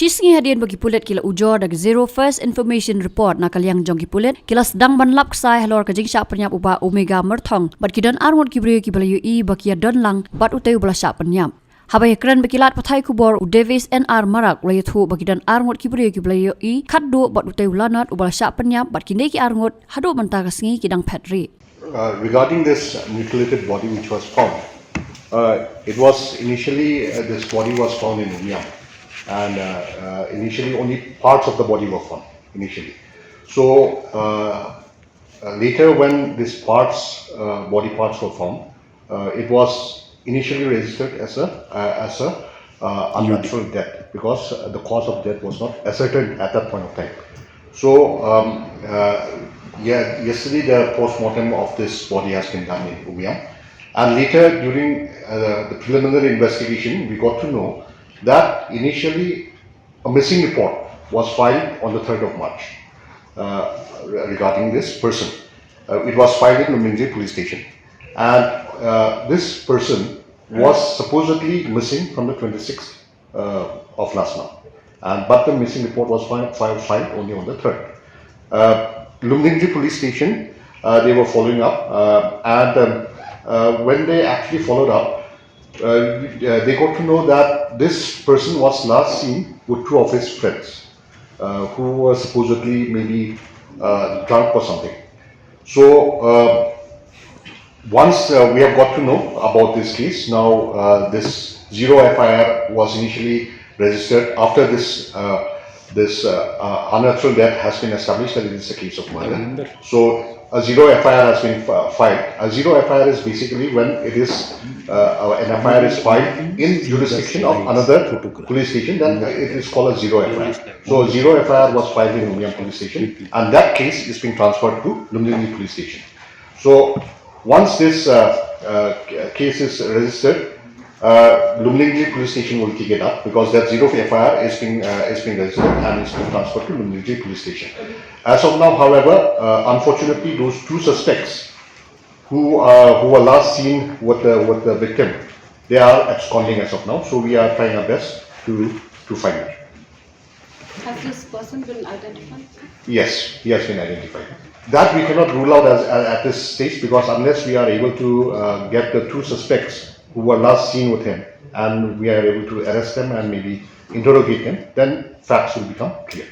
Shisngi hadian bagi pulit kila ujor dag zero first information report na kaliang jong ki pulit kila Sdang banlap ksai halor ka jingshah pynïap uba omega merthong bat kidan arngot ki brio ki balayu I bakia don lang bat uteu bala syak pynïap. Habai kran bekilat pathai kubor u Davis NR marak layu thu bakidan arngot ki brio ki balayu I khat do bat uteu lanat ubala syak pynïap bat kine ki arngot hado manta kasngi kidang phet rieh. Regarding this mutilated body which was found, it was initially this body was found in Myanmar, and initially only parts of the body were found initially. So later, when these body parts were found, it was initially registered as a unnatural death because the cause of death was not ascertained at that point of time. So yesterday the post-mortem of this body has been done in Myanmar, and later during the preliminary investigation we got to know that initially a missing report was filed on the 3rd of March regarding this person. It was filed in the police station, and this person was supposedly missing from the 26th of last month, but the missing report was filed only on the 3rd. Lumdingji police station, they were following up, and when they actually followed up, they got to know that this person was last seen with two of his friends who were supposedly maybe drunk or something. So once we have got to know about this case, now this zero FIR was initially registered after this unnatural death has been established that it is a case of murder. So a zero FIR has been filed. A zero FIR is basically when it is an FIR is filed in jurisdiction of another police station, then it is called a zero FIR. So a zero FIR was filed in Myanmar police station, and that case is being transferred to Lumdingji police station. So once this case is registered, Lumdingji police station will kick it up because that zero FIR is being registered and is being transferred to Lumdingji police station. As of now, however, unfortunately, those two suspects who were last seen with the victim, they are absconding as of now. So we are trying our best to find them. Has this person been identified? Yes, he has been identified. That we cannot rule out at this stage because unless we are able to get the two suspects who were last seen with him and we are able to arrest them and maybe interrogate them, then facts will become clear.